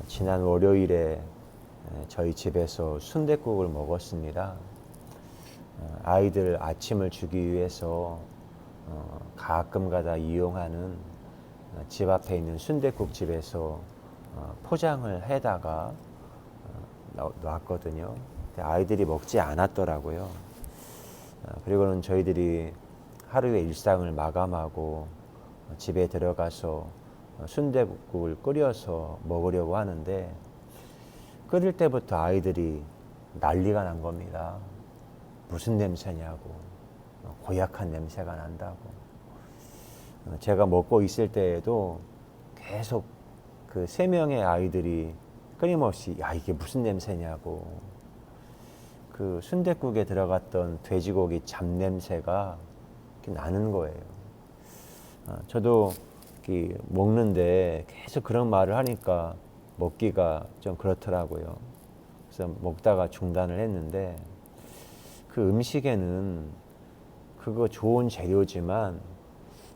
지난 월요일에 저희 집에서 순댓국을 먹었습니다. 아이들 아침을 주기 위해서 가끔가다 이용하는 집 앞에 있는 순댓국 집에서 포장을 해다가 놨거든요. 아이들이 먹지 않았더라고요. 그리고는 저희들이 하루의 일상을 마감하고 집에 들어가서 순댓국을 끓여서 먹으려고 하는데, 끓일 때부터 아이들이 난리가 난 겁니다. 무슨 냄새냐고, 고약한 냄새가 난다고. 제가 먹고 있을 때에도 계속 그 3명의 아이들이 끊임없이 야, 이게 무슨 냄새냐고, 그 순댓국에 들어갔던 돼지고기 잡냄새가 나는 거예요. 저도 먹는데 계속 그런 말을 하니까 먹기가 좀 그렇더라고요. 그래서 먹다가 중단을 했는데, 그 음식에는 그거 좋은 재료지만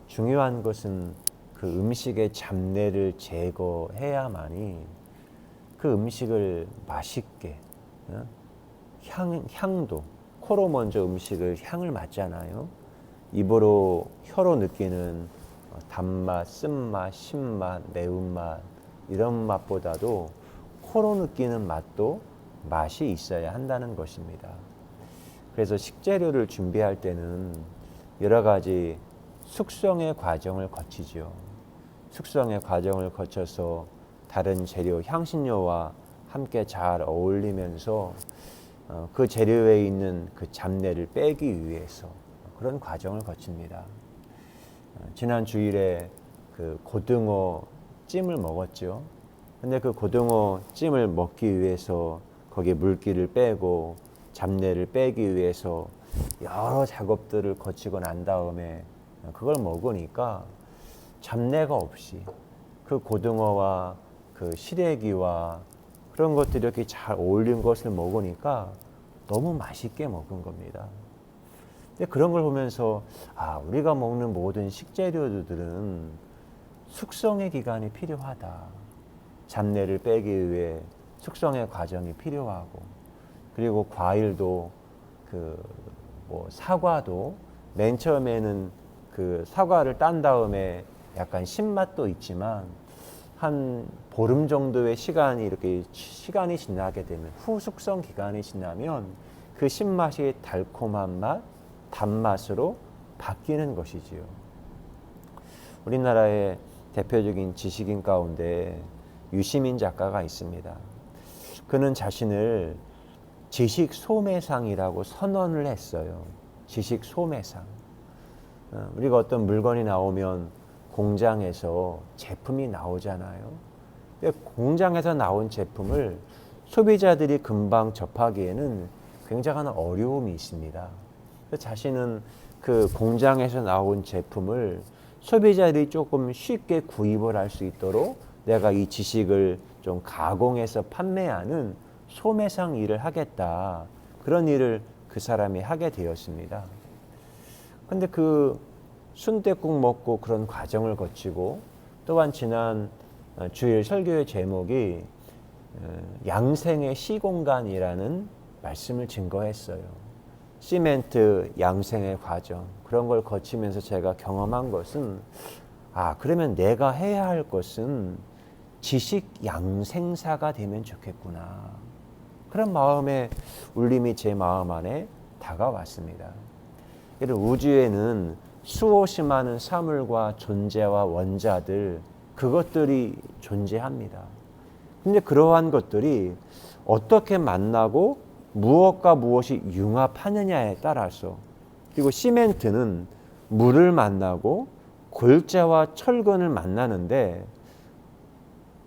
중요한 것은 그 음식의 잡내를 제거해야만이 그 음식을 맛있게, 향도, 코로 먼저 음식을 향을 맡잖아요. 입으로, 혀로 느끼는 단맛, 쓴맛, 신맛, 매운맛, 이런 맛보다도 코로 느끼는 맛도 맛이 있어야 한다는 것입니다. 그래서 식재료를 준비할 때는 여러 가지 숙성의 과정을 거치죠. 숙성의 과정을 거쳐서 다른 재료, 향신료와 함께 잘 어울리면서 그 재료에 있는 그 잡내를 빼기 위해서 그런 과정을 거칩니다. 지난 주일에 그 고등어 찜을 먹었죠. 근데 그 고등어 찜을 먹기 위해서 거기에 물기를 빼고 잡내를 빼기 위해서 여러 작업들을 거치고 난 다음에 그걸 먹으니까 잡내가 없이 그 고등어와 그 시래기와 그런 것들이 이렇게 잘 어울린 것을 먹으니까 너무 맛있게 먹은 겁니다. 근데 그런 걸 보면서 우리가 먹는 모든 식재료들은 숙성의 기간이 필요하다. 잡내를 빼기 위해 숙성의 과정이 필요하고, 그리고 과일도 사과도 맨 처음에는 그 사과를 딴 다음에 약간 신맛도 있지만 한 보름 정도의 시간이 지나게 되면, 후숙성 기간이 지나면 그 신맛이 달콤한 맛, 단맛으로 바뀌는 것이지요. 우리나라의 대표적인 지식인 가운데 유시민 작가가 있습니다. 그는 자신을 지식 소매상이라고 선언을 했어요. 지식 소매상. 우리가 어떤 물건이 나오면 공장에서 제품이 나오잖아요. 공장에서 나온 제품을 소비자들이 금방 접하기에는 굉장한 어려움이 있습니다. 자신은 그 공장에서 나온 제품을 소비자들이 조금 쉽게 구입을 할 수 있도록 내가 이 지식을 좀 가공해서 판매하는 소매상 일을 하겠다. 그런 일을 그 사람이 하게 되었습니다. 근데 그 순댓국 먹고 그런 과정을 거치고, 또한 지난 주일 설교의 제목이 양생의 시공간이라는 말씀을 증거했어요. 시멘트 양생의 과정, 그런 걸 거치면서 제가 경험한 것은 그러면 내가 해야 할 것은 지식 양생사가 되면 좋겠구나. 그런 마음의 울림이 제 마음 안에 다가왔습니다. 우주에는 수없이 많은 사물과 존재와 원자들, 그것들이 존재합니다. 근데 그러한 것들이 어떻게 만나고 무엇과 무엇이 융합하느냐에 따라서, 그리고 시멘트는 물을 만나고 골자와 철근을 만나는데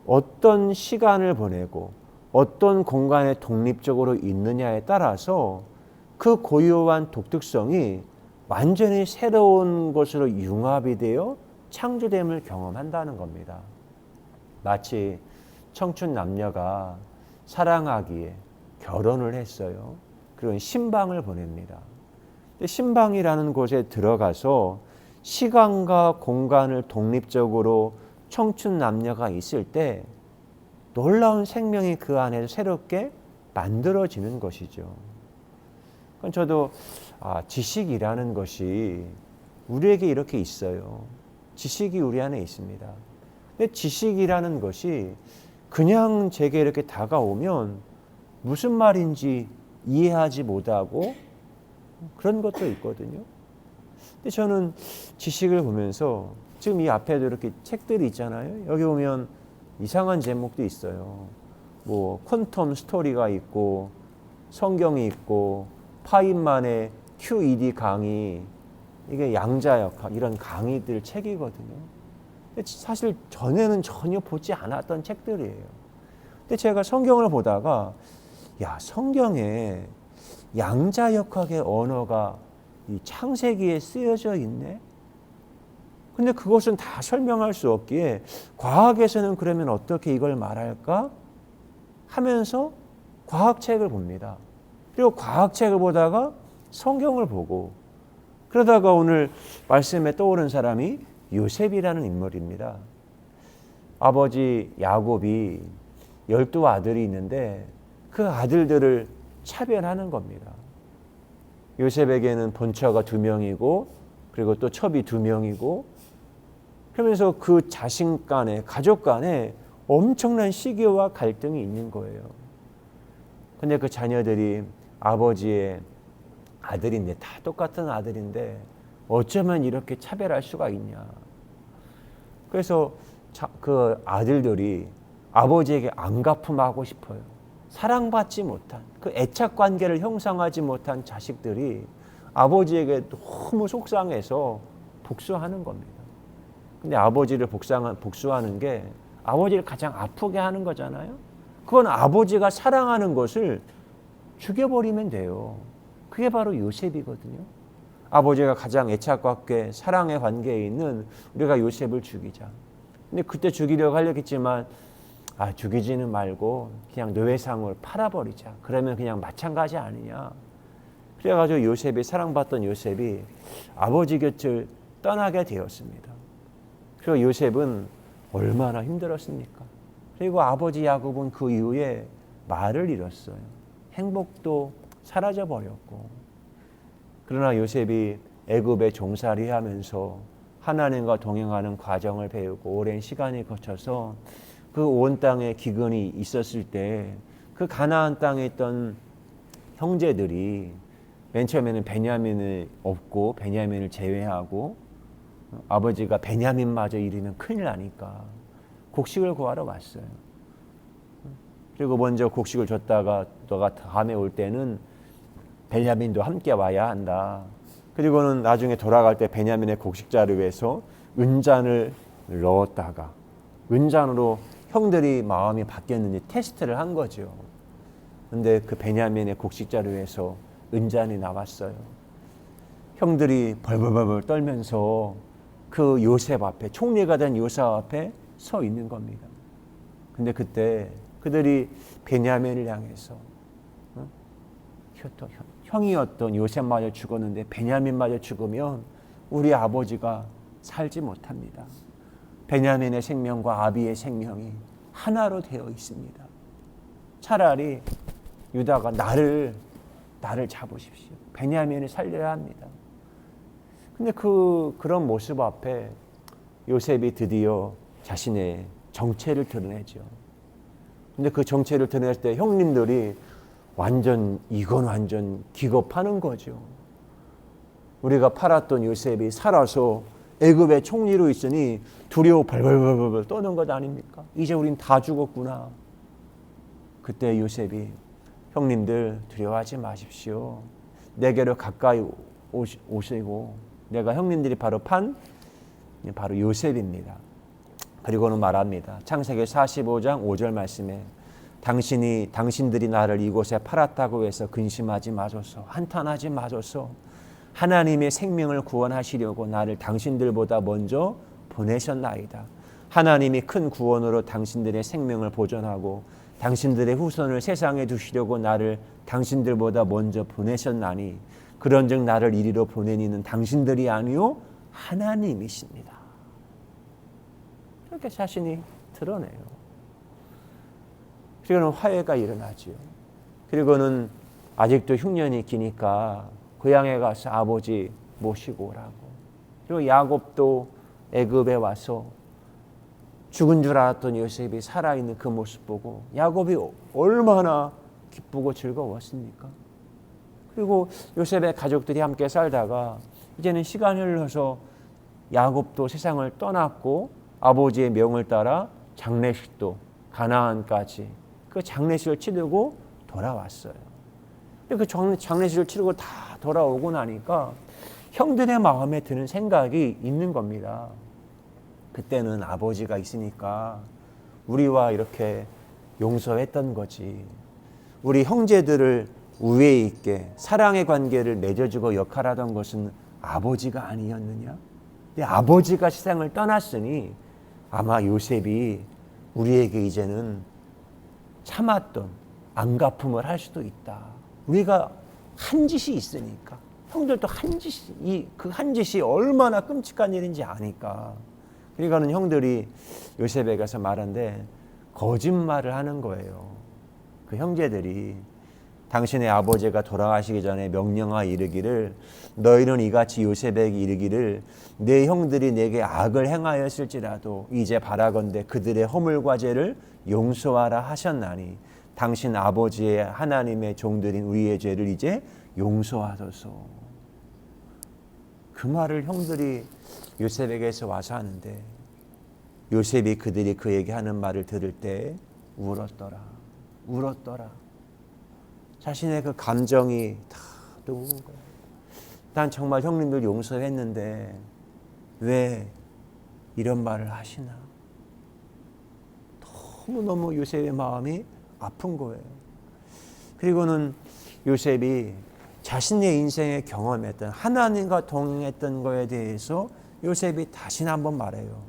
어떤 시간을 보내고 어떤 공간에 독립적으로 있느냐에 따라서 그 고유한 독특성이 완전히 새로운 것으로 융합이 되어 창조됨을 경험한다는 겁니다. 마치 청춘 남녀가 사랑하기에 결혼을 했어요. 그리고 신방을 보냅니다. 신방이라는 곳에 들어가서 시간과 공간을 독립적으로 청춘 남녀가 있을 때 놀라운 생명이 그 안에서 새롭게 만들어지는 것이죠. 그건 저도 지식이라는 것이 우리에게 이렇게 있어요. 지식이 우리 안에 있습니다. 근데 지식이라는 것이 그냥 제게 이렇게 다가오면 무슨 말인지 이해하지 못하고 그런 것도 있거든요. 근데 저는 지식을 보면서 지금 이 앞에도 이렇게 책들이 있잖아요. 여기 보면 이상한 제목도 있어요. 뭐 퀀텀 스토리가 있고 성경이 있고 파인만의 QED 강의, 이게 양자역학 이런 강의들 책이거든요. 근데 사실 전에는 전혀 보지 않았던 책들이에요. 근데 제가 성경을 보다가 성경에 양자역학의 언어가 이 창세기에 쓰여져 있네. 근데 그것은 다 설명할 수 없기에 과학에서는 그러면 어떻게 이걸 말할까 하면서 과학책을 봅니다. 그리고 과학책을 보다가 성경을 보고, 그러다가 오늘 말씀에 떠오른 사람이 요셉이라는 인물입니다. 아버지 야곱이 12아들이 있는데 그 아들들을 차별하는 겁니다. 요셉에게는 본처가 2명이고 그리고 또 첩이 2명이고, 그러면서 그 자식 간에, 가족 간에 엄청난 시기와 갈등이 있는 거예요. 근데 그 자녀들이 아버지의 아들인데, 다 똑같은 아들인데 어쩌면 이렇게 차별할 수가 있냐. 그래서 그 아들들이 아버지에게 안갚음하고 싶어요. 사랑받지 못한, 그 애착 관계를 형성하지 못한 자식들이 아버지에게 너무 속상해서 복수하는 겁니다. 근데 아버지를 복수하는 게 아버지를 가장 아프게 하는 거잖아요. 그건 아버지가 사랑하는 것을 죽여버리면 돼요. 그게 바로 요셉이거든요. 아버지가 가장 애착관계, 사랑의 관계에 있는 우리가 요셉을 죽이자. 근데 그때 죽이려고 하려겠지만 죽이지는 말고 그냥 노예상을 팔아버리자. 그러면 그냥 마찬가지 아니냐. 그래가지고 요셉이, 사랑받던 요셉이 아버지 곁을 떠나게 되었습니다. 그리고 요셉은 얼마나 힘들었습니까? 그리고 아버지 야곱은 그 이후에 말을 잃었어요. 행복도 사라져 버렸고. 그러나 요셉이 애굽에 종살이하면서 하나님과 동행하는 과정을 배우고 오랜 시간을 거쳐서 그 온 땅에 기근이 있었을 때 그 가나안 땅에 있던 형제들이 맨 처음에는 베냐민을 없고 베냐민을 제외하고, 아버지가 베냐민마저 잃으면 큰일 나니까 곡식을 구하러 왔어요. 그리고 먼저 곡식을 줬다가 너가 다음에 올 때는 베냐민도 함께 와야 한다. 그리고는 나중에 돌아갈 때 베냐민의 곡식자루에서 은잔을 넣었다가 은잔으로 형들이 마음이 바뀌었는지 테스트를 한 거죠. 근데 그 베냐민의 곡식자루에서 은잔이 나왔어요. 형들이 벌벌벌 떨면서 그 요셉 앞에, 총리가 된 요셉 앞에 서 있는 겁니다. 근데 그때 그들이 베냐민을 향해서 형이었던 요셉마저 죽었는데 베냐민마저 죽으면 우리 아버지가 살지 못합니다. 베냐민의 생명과 아비의 생명이 하나로 되어 있습니다. 차라리 유다가 나를 잡으십시오. 베냐민을 살려야 합니다. 근데 그런 모습 앞에 요셉이 드디어 자신의 정체를 드러내죠. 근데 그 정체를 드러낼 때 형님들이 이건 완전 기겁하는 거죠. 우리가 팔았던 요셉이 살아서 애굽의 총리로 있으니 두려워 벌벌벌벌 떠는 것 아닙니까? 이제 우린 다 죽었구나. 그때 요셉이 형님들 두려워하지 마십시오. 내게로 가까이 오시고 내가 형님들이 바로 요셉입니다. 그리고는 말합니다. 창세기 45장 5절 말씀에 당신들이 나를 이곳에 팔았다고 해서 근심하지 마소서, 한탄하지 마소서. 하나님의 생명을 구원하시려고 나를 당신들보다 먼저 보내셨나이다. 하나님이 큰 구원으로 당신들의 생명을 보존하고 당신들의 후손을 세상에 두시려고 나를 당신들보다 먼저 보내셨나니 그런즉 나를 이리로 보내니는 당신들이 아니요 하나님이십니다. 그렇게 자신이 드러내요. 그리고는 화해가 일어나지요. 그리고는 아직도 흉년이 기니까 고향에 가서 아버지 모시고 오라고. 그리고 야곱도 애굽에 와서 죽은 줄 알았던 요셉이 살아있는 그 모습 보고 야곱이 얼마나 기쁘고 즐거웠습니까? 그리고 요셉의 가족들이 함께 살다가 이제는 시간이 흘러서 야곱도 세상을 떠났고 아버지의 명을 따라 장례식도 가나안까지 그 장례식을 치르고 돌아왔어요. 그 장례식을 치르고 다 돌아오고 나니까 형들의 마음에 드는 생각이 있는 겁니다. 그때는 아버지가 있으니까 우리와 이렇게 용서했던 거지. 우리 형제들을 우애 있게 사랑의 관계를 맺어주고 역할하던 것은 아버지가 아니었느냐? 근데 아버지가 세상을 떠났으니 아마 요셉이 우리에게 이제는 참았던 안갚음을 할 수도 있다. 우리가 한 짓이 있으니까. 형들도 한 짓이, 그 한 짓이 얼마나 끔찍한 일인지 아니까. 그러니까는 형들이 요셉에 가서 말한데 거짓말을 하는 거예요. 그 형제들이 당신의 아버지가 돌아가시기 전에 명령하 이르기를 너희는 이같이 요셉에게 이르기를 내 형들이 내게 악을 행하였을지라도 이제 바라건대 그들의 허물과 죄를 용서하라 하셨나니 당신 아버지의 하나님의 종들인 우리의 죄를 이제 용서하소서. 그 말을 형들이 요셉에게서 와서 하는데 요셉이 그들이 그에게 하는 말을 들을 때 울었더라. 자신의 그 감정이 다 누군 거야. 난 정말 형님들 용서했는데 왜 이런 말을 하시나. 너무너무 요셉의 마음이 아픈 거예요. 그리고는 요셉이 자신의 인생에 경험했던 하나님과 동행했던 거에 대해서 요셉이 다시 한번 말해요.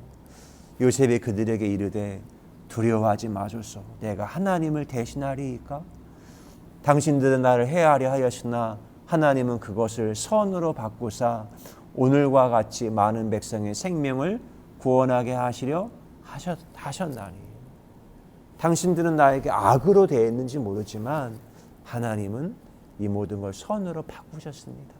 요셉이 그들에게 이르되 두려워하지 마소서. 내가 하나님을 대신하리이까? 당신들은 나를 해하려 하였으나 하나님은 그것을 선으로 바꾸사 오늘과 같이 많은 백성의 생명을 구원하게 하시려 하셨나니. 당신들은 나에게 악으로 대했는지 모르지만 하나님은 이 모든 걸 선으로 바꾸셨습니다.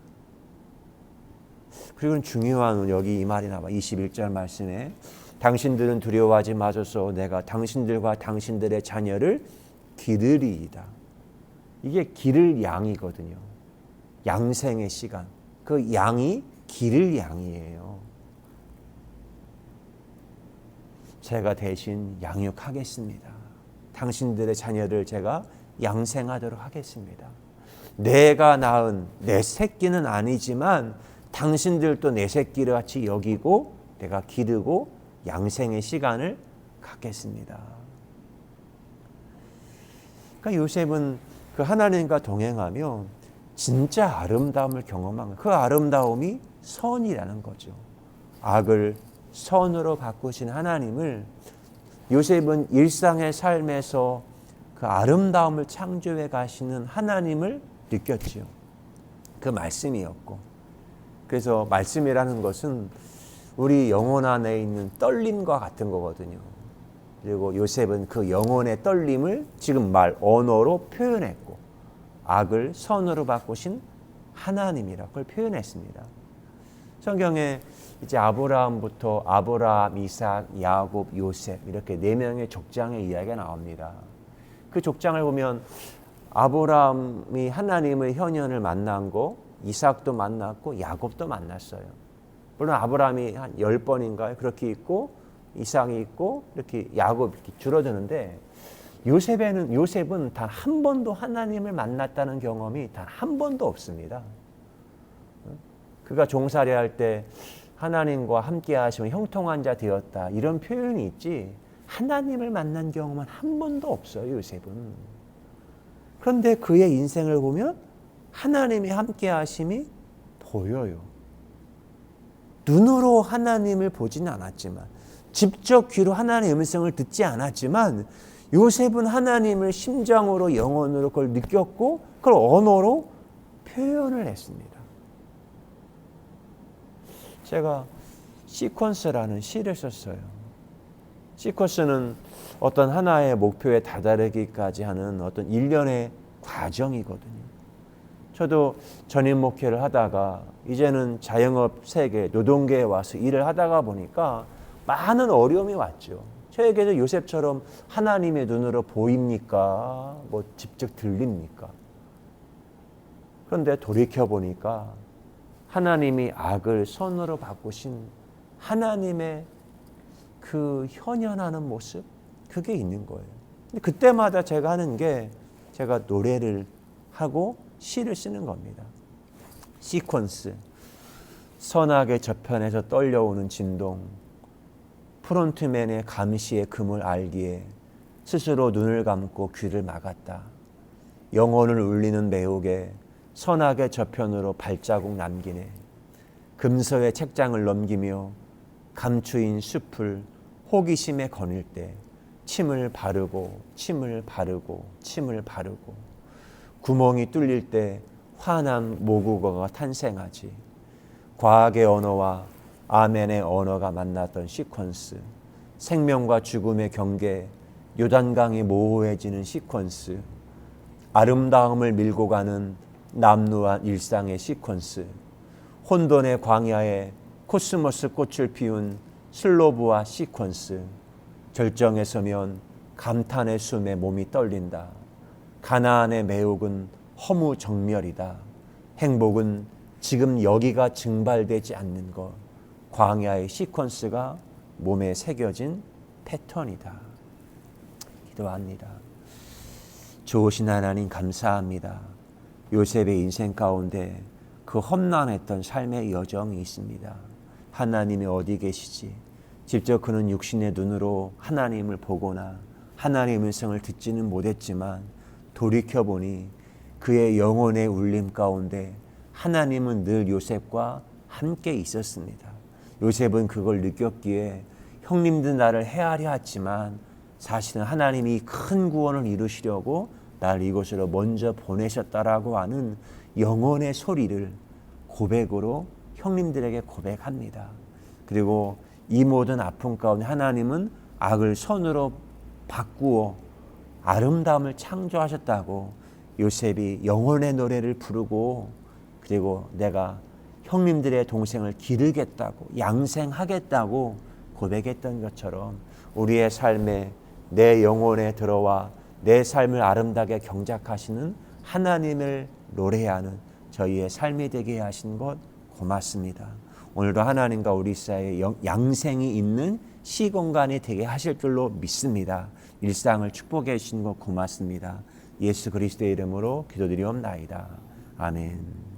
그리고 중요한 여기 이 말이 나와 21절 말씀에 당신들은 두려워하지 마소서. 내가 당신들과 당신들의 자녀를 기르리이다. 이게 기를 양이거든요. 양생의 시간. 그 양이 기를 양이에요. 제가 대신 양육하겠습니다. 당신들의 자녀를 제가 양생하도록 하겠습니다. 내가 낳은 내 새끼는 아니지만 당신들도 내 새끼를 같이 여기고 내가 기르고 양생의 시간을 갖겠습니다. 그러니까 요셉은 그 하나님과 동행하며 진짜 아름다움을 경험한 거예요. 그 아름다움이 선이라는 거죠. 악을 선으로 바꾸신 하나님을 요셉은 일상의 삶에서 그 아름다움을 창조해 가시는 하나님을 느꼈지요. 그 말씀이었고. 그래서 말씀이라는 것은 우리 영혼 안에 있는 떨림과 같은 거거든요. 그리고 요셉은 그 영혼의 떨림을 지금 언어로 표현했고 악을 선으로 바꾸신 하나님이라 그걸 표현했습니다. 성경에 이제 아브라함부터 아브라함, 이삭, 야곱, 요셉 이렇게 4명의 족장의 이야기가 나옵니다. 그 족장을 보면 아브라함이 하나님의 현현을 만난 거, 이삭도 만났고 야곱도 만났어요. 물론 아브라함이 한 10번인가요? 그렇게 있고 이삭이 있고 이렇게 야곱 이렇게 줄어드는데 요셉은 단 한 번도 하나님을 만났다는 경험이 단 한 번도 없습니다. 그가 종살이 할 때 하나님과 함께 하시면 형통한 자 되었다 이런 표현이 있지 하나님을 만난 경험은 한 번도 없어요. 요셉은. 그런데 그의 인생을 보면 하나님이 함께 하심이 보여요. 눈으로 하나님을 보지는 않았지만 직접 귀로 하나님의 음성을 듣지 않았지만 요셉은 하나님을 심장으로 영혼으로 그걸 느꼈고 그걸 언어로 표현을 했습니다. 제가 시퀀스라는 시를 썼어요. 시퀀스는 어떤 하나의 목표에 다다르기까지 하는 어떤 일련의 과정이거든요. 저도 전임 목회를 하다가 이제는 자영업 세계, 노동계에 와서 일을 하다가 보니까 많은 어려움이 왔죠. 저에게도 요셉처럼 하나님의 눈으로 보입니까? 뭐 직접 들립니까? 그런데 돌이켜보니까 하나님이 악을 선으로 바꾸신 하나님의 그 현현하는 모습, 그게 있는 거예요. 근데 그때마다 제가 하는 게 제가 노래를 하고 시를 쓰는 겁니다. 시퀀스, 선악의 저편에서 떨려오는 진동, 프론트맨의 감시의 금을 알기에 스스로 눈을 감고 귀를 막았다. 영혼을 울리는 매혹에 선악의 저편으로 발자국 남기네. 금서의 책장을 넘기며 감추인 숲을 호기심에 거닐 때 침을 바르고 침을 바르고 침을 바르고 구멍이 뚫릴 때 환한 모국어가 탄생하지. 과학의 언어와 아멘의 언어가 만났던 시퀀스, 생명과 죽음의 경계, 요단강이 모호해지는 시퀀스, 아름다움을 밀고 가는 남루한 일상의 시퀀스, 혼돈의 광야에 코스모스 꽃을 피운 슬로브와 시퀀스, 절정에 서면 감탄의 숨에 몸이 떨린다. 가나안의 매혹은 허무정멸이다. 행복은 지금 여기가 증발되지 않는 것. 광야의 시퀀스가 몸에 새겨진 패턴이다. 기도합니다. 좋으신 하나님 감사합니다. 요셉의 인생 가운데 그 험난했던 삶의 여정이 있습니다. 하나님이 어디 계시지? 직접 그는 육신의 눈으로 하나님을 보거나 하나님의 음성을 듣지는 못했지만 돌이켜보니 그의 영혼의 울림 가운데 하나님은 늘 요셉과 함께 있었습니다. 요셉은 그걸 느꼈기에 형님들 나를 헤아려 했지만 사실은 하나님이 큰 구원을 이루시려고 나를 이곳으로 먼저 보내셨다라고 하는 영혼의 소리를 고백으로 형님들에게 고백합니다. 그리고 이 모든 아픔 가운데 하나님은 악을 선으로 바꾸어 아름다움을 창조하셨다고 요셉이 영혼의 노래를 부르고 그리고 내가 형님들의 동생을 기르겠다고 양생하겠다고 고백했던 것처럼 우리의 삶에 내 영혼에 들어와 내 삶을 아름답게 경작하시는 하나님을 노래하는 저희의 삶이 되게 하신 것 고맙습니다. 오늘도 하나님과 우리 사이에 양생이 있는 시공간이 되게 하실 줄로 믿습니다. 일상을 축복해 주신 것 고맙습니다. 예수 그리스도의 이름으로 기도드리옵나이다. 아멘.